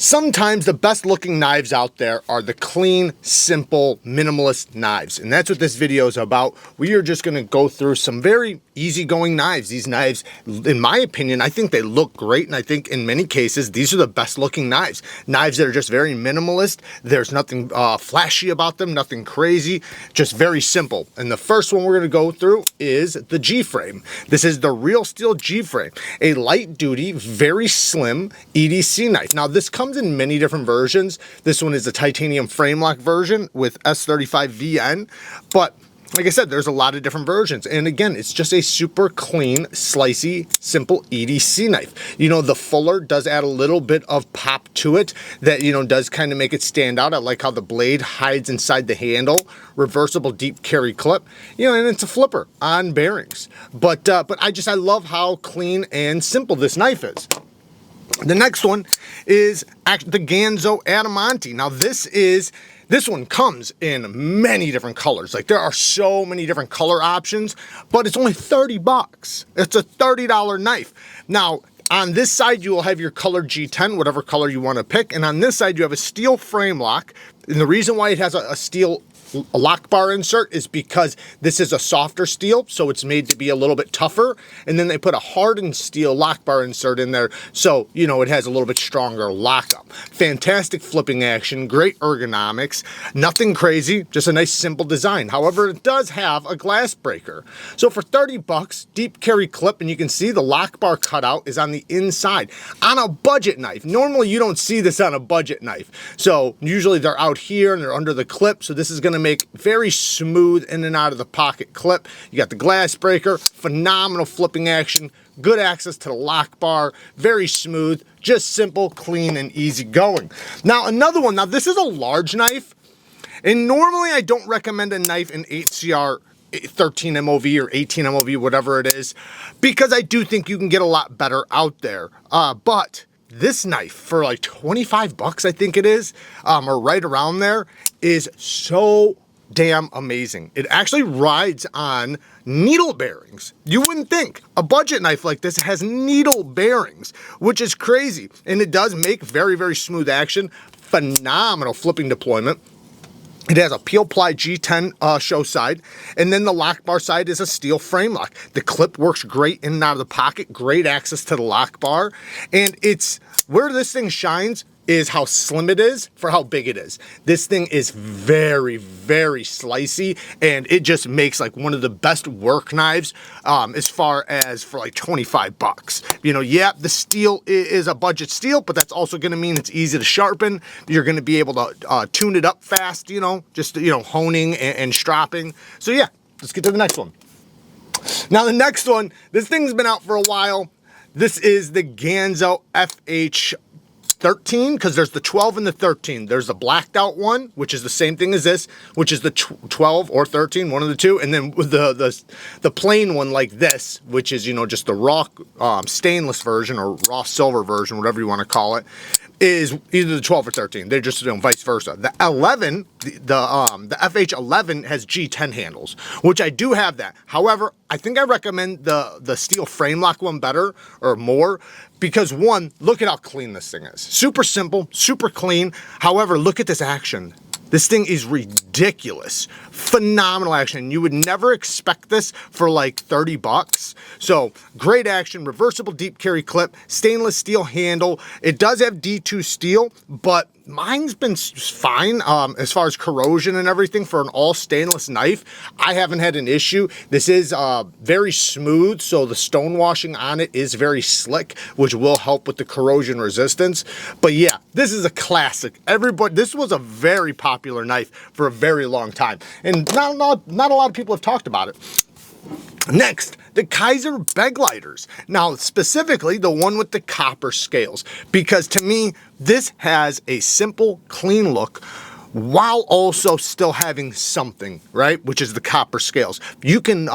Sometimes the best looking knives out there are the clean, simple, minimalist knives. And that's what this video is about. We are just gonna go through some very easygoing knives. These knives, in my opinion, I think they look great. And I think in many cases, these are the best looking knives. Knives that are just very minimalist. There's nothing flashy about them, nothing crazy, just very simple. And the first one we're gonna go through is the GFRAME. This is the REALSTEEL GFRAME, a light duty, very slim EDC knife. Now this comes in many different versions. This one is the titanium frame lock version with S35VN, but like I said, there's a lot of different versions. And again, it's just a super clean, slicey, simple EDC knife. You know, the fuller does add a little bit of pop to it that, you know, does kind of make it stand out. I like how the blade hides inside the handle, reversible deep carry clip, you know, and it's a flipper on bearings. But I love how clean and simple this knife is. The next one is the GANZO ADIMANTI. Now this one comes in many different colors. Like there are so many different color options, but it's only 30 bucks. It's a $30 knife. Now, on this side, you will have your color G10, whatever color you want to pick. And on this side, you have a steel frame lock. And the reason why it has a steel lock bar insert is because this is a softer steel, so it's made to be a little bit tougher, and then they put a hardened steel lock bar insert in there, so you know it has a little bit stronger lockup. Fantastic flipping action, great ergonomics, nothing crazy, just a nice simple design. However, it does have a glass breaker. So for 30 bucks, deep carry clip, and you can see the lock bar cutout is on the inside. On a budget knife, normally you don't see this on a budget knife, so usually they're out here and they're under the clip, so this is going to make very smooth in and out of the pocket clip. You got the glass breaker, phenomenal flipping action, good access to the lock bar, very smooth, just simple, clean, and easy going. Now another one, now this is a large knife, and normally I don't recommend a knife in 8CR 13 MOV or 18 MOV, whatever it is, because I do think you can get a lot better out there. But this knife for like 25 bucks, I think it is, or right around there, is so damn amazing. It actually rides on needle bearings. You wouldn't think a budget knife like this has needle bearings, which is crazy. And it does make very, very smooth action, phenomenal flipping deployment. It has a peel ply G10 show side, and then the lock bar side is a steel frame lock. The clip works great in and out of the pocket, great access to the lock bar, and it's where this thing shines is how slim it is for how big it is. This thing is very, very slicey, and it just makes like one of the best work knives as far as for like 25 bucks. You know, yeah, the steel is a budget steel, but that's also gonna mean it's easy to sharpen. You're gonna be able to tune it up fast, you know, just, you know, honing and stropping. So yeah, let's get to the next one. Now the next one, this thing's been out for a while. This is the GANZO FH 13, because there's the 12 and the 13. There's the blacked out one, which is the same thing as this, which is the 12 or 13, one of the two, and then with the plain one like this, which is, you know, just the raw stainless version or raw silver version, whatever you want to call it, is either the 12 or 13. They're just, you know, vice versa. The 11, the FH11 has G10 handles, which I do have that. However, I think I recommend the steel frame lock one better or more, because one, look at how clean this thing is. Super simple, super clean. However, look at this action. This thing is ridiculous. Phenomenal action. You would never expect this for like 30 bucks. So great action, reversible deep carry clip, stainless steel handle. It does have D2 steel, but mine's been fine as far as corrosion and everything for an all stainless knife. I haven't had an issue. This is very smooth, so the stone washing on it is very slick, which will help with the corrosion resistance. But yeah, this is a classic. This was a very popular knife for a very long time, and not a lot of people have talked about it. Next, the Kaiser begleiters. Now, specifically the one with the copper scales, because to me, this has a simple, clean look while also still having something, right? Which is the copper scales. You can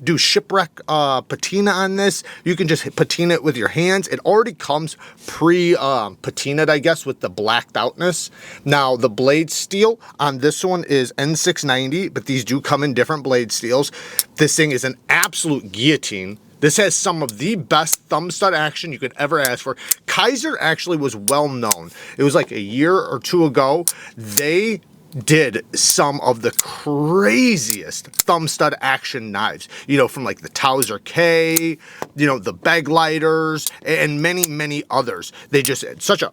do shipwreck patina on this. You can just patina it with your hands. It already comes pre-patinaed, I guess, with the blacked outness. Now, the blade steel on this one is N690, but these do come in different blade steels. This thing is an absolute guillotine. This has some of the best thumb stud action you could ever ask for. Kaiser actually was well known. It was like a year or two ago. They did some of the craziest thumb stud action knives, you know, from like the Towser K, you know, the Begleiters, and many, many others. They just had such a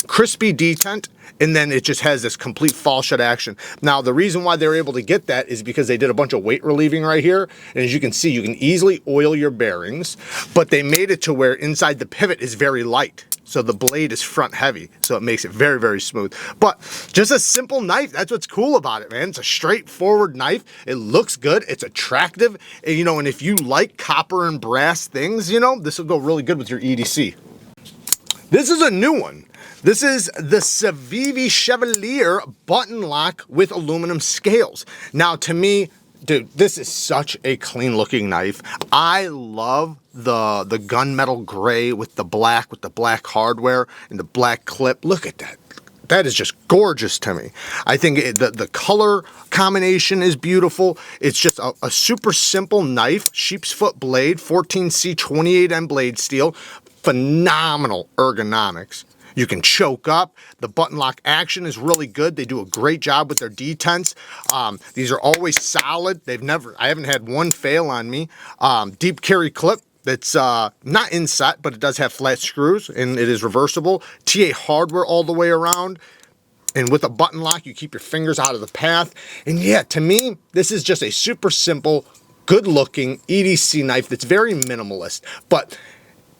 crispy detent, and then it just has this complete fall shut action. Now, the reason why they're able to get that is because they did a bunch of weight relieving right here, and as you can see, you can easily oil your bearings, but they made it to where inside the pivot is very light. So the blade is front heavy, so it makes it very, very smooth. But just a simple knife, that's what's cool about it, man. It's a straightforward knife. It looks good, it's attractive, and, you know, and if you like copper and brass things, you know, this will go really good with your EDC. This is a new one. This is the Civivi Chevalier button lock with aluminum scales. Now, to me, dude, this is such a clean looking knife. I love the gunmetal gray with the black hardware and the black clip. Look at that. That is just gorgeous to me. I think the color combination is beautiful. It's just a super simple knife, sheep's foot blade, 14C 28M blade steel, phenomenal ergonomics. You can choke up. The button lock action is really good. They do a great job with their detents. These are always solid. I haven't had one fail on me. Deep carry clip that's not inset, but it does have flat screws and it is reversible. TA hardware all the way around. And with a button lock, you keep your fingers out of the path. And yeah, to me, this is just a super simple, good looking EDC knife that's very minimalist. But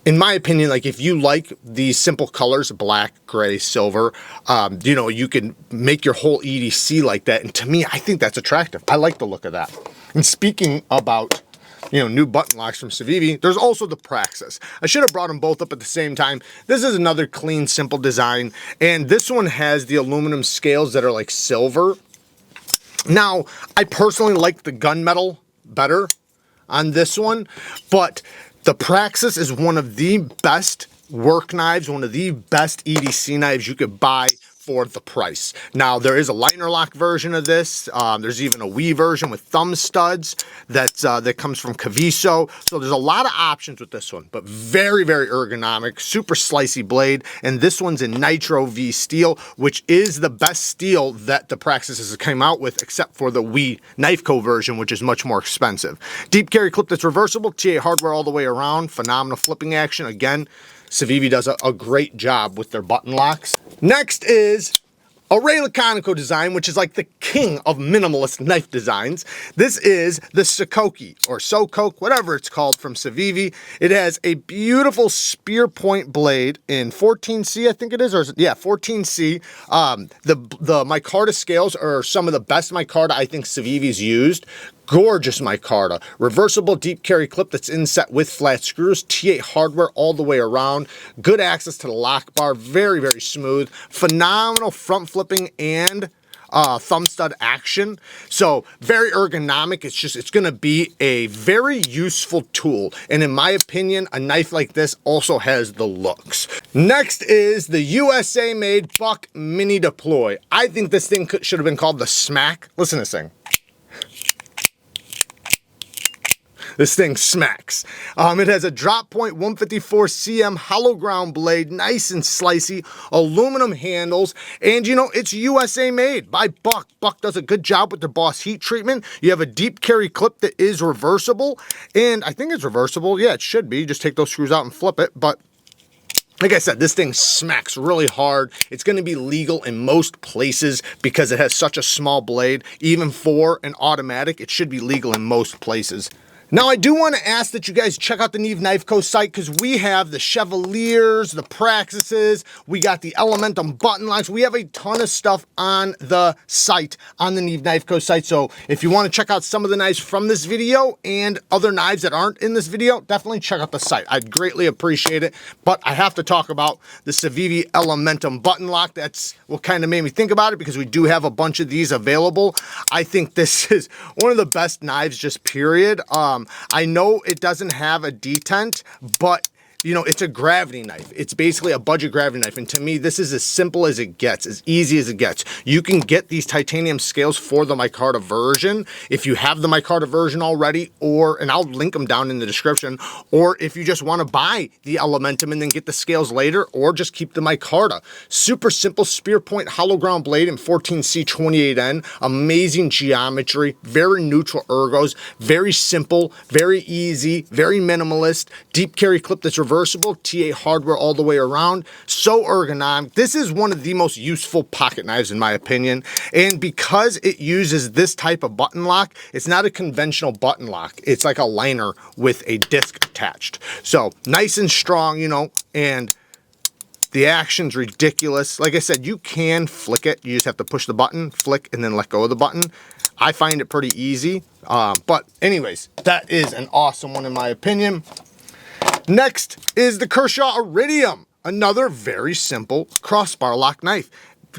in my opinion, like if you like these simple colors, black, gray, silver, you know, you can make your whole EDC like that. And to me, I think that's attractive. I like the look of that. And speaking about, you know, new button locks from Civivi, there's also the Praxis. I should have brought them both up at the same time. This is another clean, simple design. And this one has the aluminum scales that are like silver. Now, I personally like the gunmetal better on this one, but the Praxis is one of the best work knives, one of the best EDC knives you could buy for the price. Now, there is a liner lock version of this. There's even a Wii version with thumb studs that comes from KIZER. So there's a lot of options with this one, but very, very ergonomic, super slicey blade. And this one's in Nitro V steel, which is the best steel that the Praxis has come out with, except for the Wii Knifeco version, which is much more expensive. Deep carry clip that's reversible, TA hardware all the way around, phenomenal flipping action. Again, Civivi does a great job with their button locks. Next is a Ray Laconico design, which is like the king of minimalist knife designs. This is the Sokoke, or Sokoke, whatever it's called, from Civivi. It has a beautiful spear point blade in 14C, I think it is, or yeah, 14C. The micarta scales are some of the best micarta I think Civivi's used. Gorgeous micarta. Reversible deep carry clip that's inset with flat screws. TA hardware all the way around. Good access to the lock bar. Very, very smooth. Phenomenal front flipping and thumb stud action. So very ergonomic. It's going to be a very useful tool. And in my opinion, a knife like this also has the looks. Next is the USA made Buck Mini Deploy. I think this thing should have been called the Smack. Listen to this thing. This thing smacks. It has a drop point 154 cm hollow ground blade, nice and slicey, aluminum handles, and you know, it's USA made by Buck. Buck does a good job with their Boss heat treatment. You have a deep carry clip that is reversible, and I think it's reversible. Yeah, it should be. Just take those screws out and flip it, but like I said, this thing smacks really hard. It's going to be legal in most places because it has such a small blade. Even for an automatic, it should be legal in most places. Now, I do want to ask that you guys check out the NEEVEKNIVECO site because we have the Chevaliers, the Praxises, we got the Elementum button locks. We have a ton of stuff on the site, on the NEEVEKNIVECO site. So if you want to check out some of the knives from this video and other knives that aren't in this video, definitely check out the site. I'd greatly appreciate it. But I have to talk about the Civivi Elementum button lock. That's what kind of made me think about it because we do have a bunch of these available. I think this is one of the best knives, just period. I know it doesn't have a detent, but you know, it's a gravity knife. It's basically a budget gravity knife. And to me, this is as simple as it gets, as easy as it gets. You can get these titanium scales for the micarta version if you have the micarta version already, and I'll link them down in the description, or if you just want to buy the Elementum and then get the scales later, or just keep the micarta. Super simple spear point hollow ground blade in 14C28N. Amazing geometry, very neutral ergos, very simple, very easy, very minimalist, deep carry clip that's reversible, TA hardware all the way around, so ergonomic. This is one of the most useful pocket knives in my opinion, and because it uses this type of button lock, it's not a conventional button lock. It's like a liner with a disc attached. So nice and strong, you know, and the action's ridiculous. Like I said, you can flick it. You just have to push the button, flick, and then let go of the button. I find it pretty easy. But anyways, that is an awesome one in my opinion. Next is the Kershaw IRRIDIUM. Another very simple crossbar lock knife.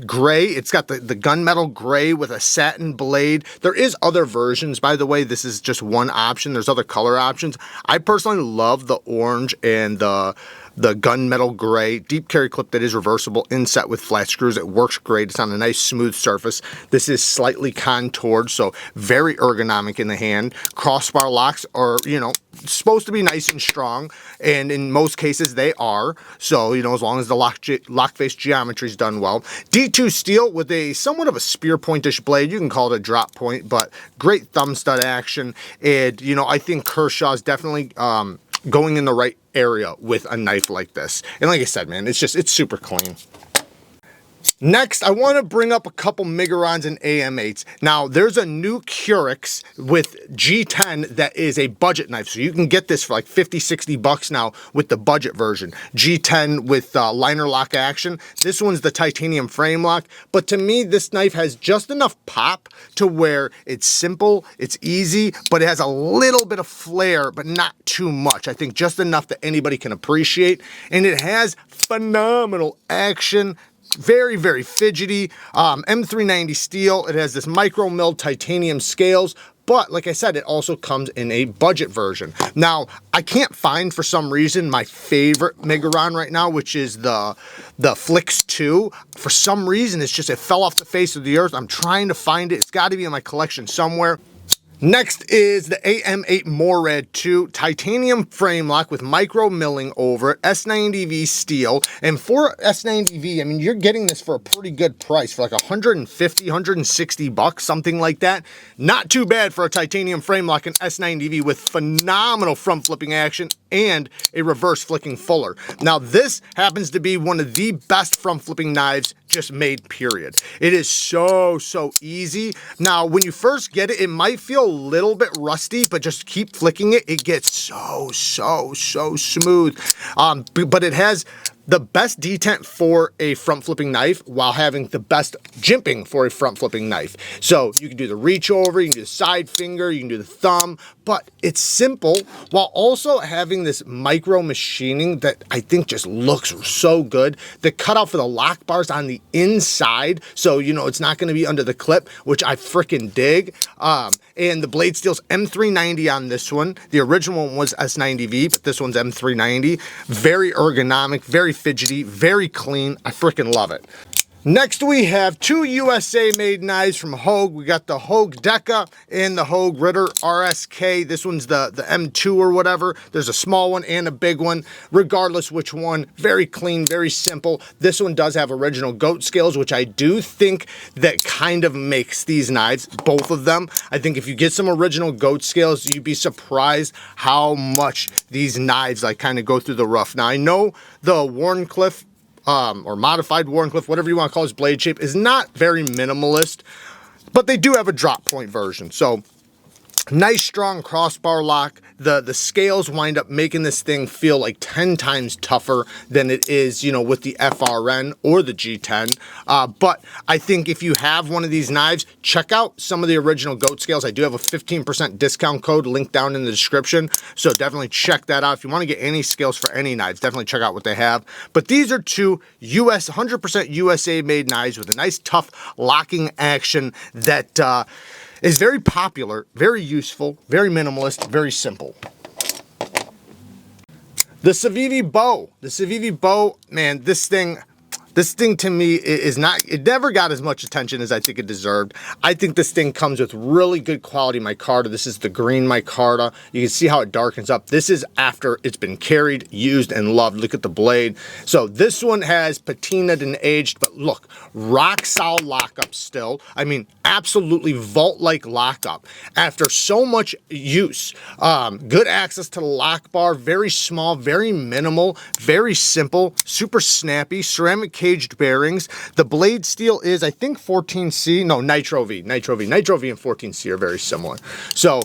Gray, it's got the gunmetal gray with a satin blade. There is other versions, by the way. This is just one option. There's other color options. I personally love the orange and the gunmetal gray deep carry clip that is reversible, inset with flat screws. It works great. It's on a nice smooth surface. This is slightly contoured, so very ergonomic in the hand. Crossbar locks are, you know, supposed to be nice and strong, and in most cases they are. So, you know, as long as the lock face geometry is done well. D2 steel with a somewhat of a spear pointish blade. You can call it a drop point, but great thumb stud action. And, you know, I think Kershaw's definitely going in the right area with a knife like this. And like I said, man, it's super clean. Next, I want to bring up a couple Migurons and AM8s. Now, there's a new Curix with G10 that is a budget knife. So you can get this for like 50, 60 bucks now with the budget version. G10 with liner lock action. This one's the titanium frame lock. But to me, this knife has just enough pop to where it's simple, it's easy, but it has a little bit of flair, but not too much. I think just enough that anybody can appreciate. And it has phenomenal action. Very, very fidgety. M390 steel. It has this micro milled titanium scales, but like I said, it also comes in a budget version. Now, I can't find for some reason my favorite Miguron right now, which is the Flix 2. For some reason, it fell off the face of the earth. I'm trying to find it. It's got to be in my collection somewhere. Next is the AM8 MORAD 2 titanium frame lock with micro milling over it, S90V steel. And for S90V, I mean, you're getting this for a pretty good price, for like 150, 160 bucks, something like that. Not too bad for a titanium frame lock and S90V with phenomenal front flipping action and a reverse flicking fuller. Now, this happens to be one of the best front flipping knives just made, period. It is so easy. Now, when you first get it, it might feel a little bit rusty, but just keep flicking it. It gets so smooth. But it has the best detent for a front flipping knife while having the best jimping for a front flipping knife. So you can do the reach over, you can do the side finger, you can do the thumb, but it's simple while also having this micro machining that I think just looks so good. The cutout for the lock bars on the inside, so you know it's not going to be under the clip, which I freaking dig. And the blade steel's M390 on this one. The original one was S90V, but this one's M390. Very ergonomic, very fidgety, very clean. I freaking love it. Next, we have two USA made knives from Hogue. We got the Hogue DEKA and the Hogue RITTER RSK. This one's the M2 or whatever. There's a small one and a big one. Regardless which one, very clean, very simple. This one does have original goat scales, which I do think that kind of makes these knives, both of them. I think if you get some original goat scales, you'd be surprised how much these knives like kind of go through the rough. Now, I know the Wharncliffe or modified Wharncliffe, whatever you want to call his blade shape, is not very minimalist, but they do have a drop point version. So nice strong crossbar lock. The scales wind up making this thing feel like 10 times tougher than it is, you know, with the FRN or the G10. But I think if you have one of these knives, check out some of the original goat scales. I do have a 15% discount code linked down in the description, so definitely check that out. If you want to get any scales for any knives, definitely check out what they have. But these are two 100% USA made knives with a nice tough locking action that is very popular, very useful, very minimalist, very simple. The CIVIBOW, man, this thing to me is not, it never got as much attention as I think it deserved. I think this thing comes with really good quality micarta. This is the green micarta. You can see how it darkens up. This is after it's been carried, used, and loved. Look at the blade. So this one has patinaed and aged, but look, rock solid lockup still. I mean, absolutely vault-like lockup. After so much use, good access to the lock bar, very small, very minimal, very simple, super snappy, ceramic caged bearings. The blade steel is, I think, 14C. No, Nitro V. Nitro V and 14C are very similar. So,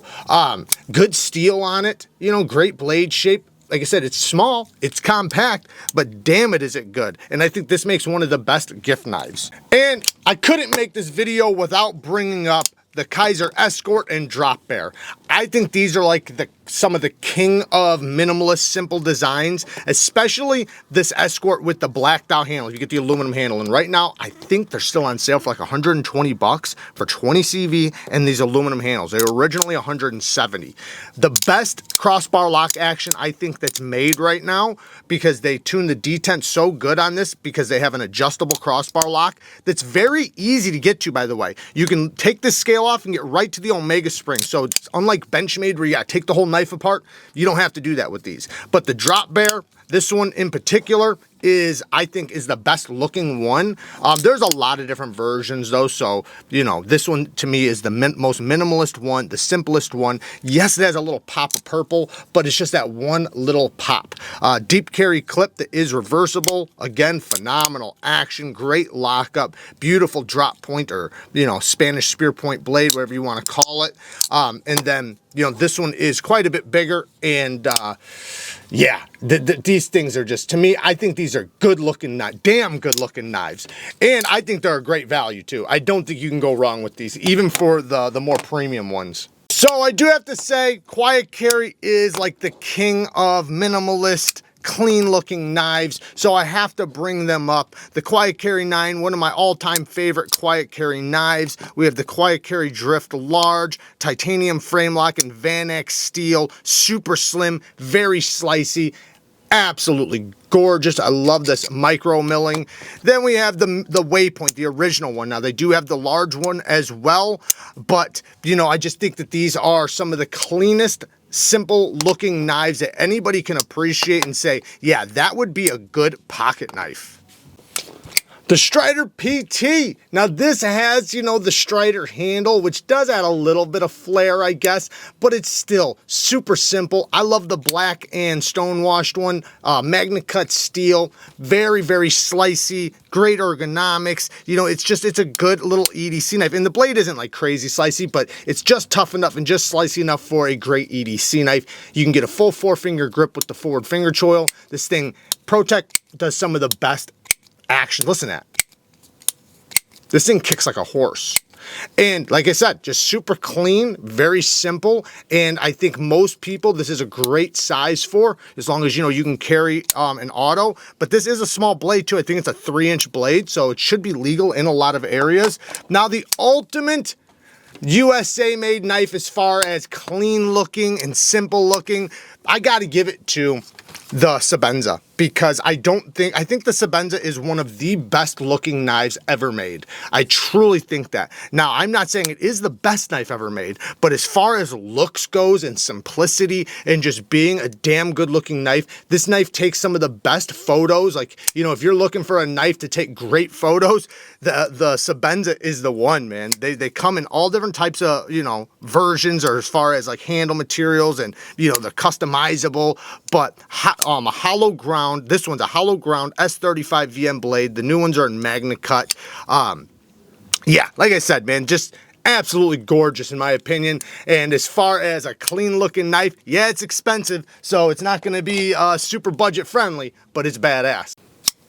good steel on it. You know, great blade shape. Like I said, it's small, it's compact, but damn it is it good. And I think this makes one of the best gift knives. And I couldn't make this video without bringing up the Kaiser Escort and Drop Bear. I think these are like some of the king of minimalist simple designs, especially this Escort with the blacked out handle. You get the aluminum handle, and right now I think they're still on sale for like 120 bucks for 20 CV and these aluminum handles. They were originally 170. The best crossbar lock action I think that's made right now, because they tune the detent so good on this, because they have an adjustable crossbar lock that's very easy to get to, by the way. You can take this scale off and get right to the Omega spring. So it's unlike Benchmade where you gotta take the whole knife apart. You don't have to do that with these. But the Drop Bear, this one in particular, I think is the best looking one. There's a lot of different versions though, so you know, this one to me is the most minimalist one, the simplest one. Yes, it has a little pop of purple, but it's just that one little pop. Deep carry clip that is reversible. Again, phenomenal action, great lockup, beautiful drop point, or you know, Spanish spear point blade, whatever you want to call it. And then you know, this one is quite a bit bigger, and yeah, these things are just, to me, I think these are good looking, damn good looking knives. And I think they're a great value too. I don't think you can go wrong with these, even for the more premium ones. So I do have to say, Quiet Carry is like the king of minimalist, clean looking knives, so I have to bring them up. The Quiet Carry 9, one of my all-time favorite Quiet Carry knives. We have the Quiet Carry Drift Large, titanium frame lock and Vanex steel, super slim, very slicey, absolutely gorgeous. I love this micro milling. Then we have the Waypoint, the original one. Now they do have the large one as well, but you know, I just think that these are some of the cleanest, simple looking knives that anybody can appreciate and say, yeah, that would be a good pocket knife. The Strider PT. Now this has, you know, the Strider handle, which does add a little bit of flair, I guess, but it's still super simple. I love the black and stonewashed one. Magna cut steel, very, very slicey, great ergonomics. You know, it's a good little EDC knife. And the blade isn't like crazy slicey, but it's just tough enough and just slicey enough for a great EDC knife. You can get a full 4-finger grip with the forward finger choil. This thing, PROTECH does some of the best action. Listen to that. This thing kicks like a horse. And like I said, just super clean, very simple. And I think most people, this is a great size for, as long as, you know, you can carry an auto. But this is a small blade too. I think it's a 3-inch blade, so it should be legal in a lot of areas. Now the ultimate USA made knife as far as clean looking and simple looking, I got to give it to the SEBENZA, because I think the SEBENZA is one of the best looking knives ever made. I truly think that. Now, I'm not saying it is the best knife ever made, but as far as looks goes and simplicity and just being a damn good looking knife, this knife takes some of the best photos. Like, you know, if you're looking for a knife to take great photos, the SEBENZA is the one, man. They come in all different types of, you know, versions, or as far as like handle materials, and, you know, they're customizable, but a hollow ground. This one's a hollow ground S35 VM blade. The new ones are in Magna cut. Yeah, like I said, man, just absolutely gorgeous in my opinion. And as far as a clean looking knife, yeah, it's expensive, so it's not going to be super budget friendly, but it's badass.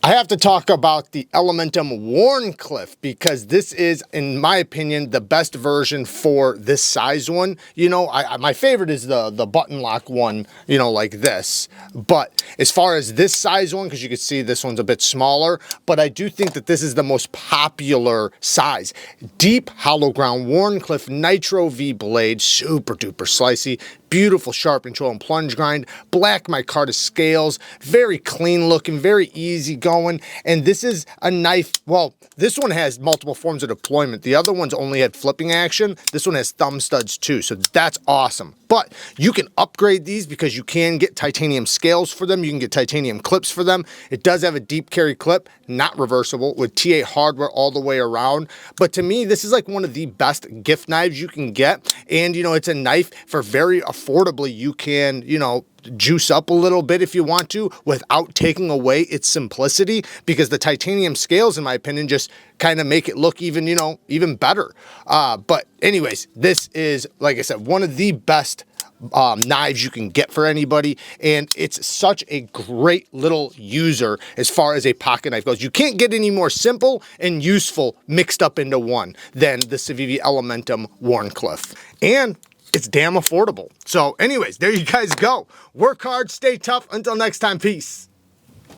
I have to talk about the Elementum Cliff, because this is, in my opinion, the best version for this size one. You know, my favorite is the button lock one, you know, like this. But as far as this size one, because you can see this one's a bit smaller, but I do think that this is the most popular size. Deep hollow ground Cliff Nitro V blade, super duper slicey. beautiful sharp control and plunge grind, black micarta scales, very clean looking, very easy going. And this is a knife, well, this one has multiple forms of deployment. The other ones only had flipping action. This one has thumb studs too, so that's awesome. But you can upgrade these because you can get titanium scales for them. You can get titanium clips for them. It does have a deep carry clip, not reversible, with TA hardware all the way around. But to me, this is like one of the best gift knives you can get. And, you know, it's a knife for very affordably. You can, you know, juice up a little bit if you want to without taking away its simplicity, because the titanium scales, in my opinion, just kind of make it look even, you know, even better. But anyways, this is, like I said, one of the best knives you can get for anybody, and it's such a great little user as far as a pocket knife goes. You can't get any more simple and useful mixed up into one than the Civivi Elementum Wharncliffe. And it's damn affordable. So anyways, there you guys go. Work hard, stay tough. Until next time, peace.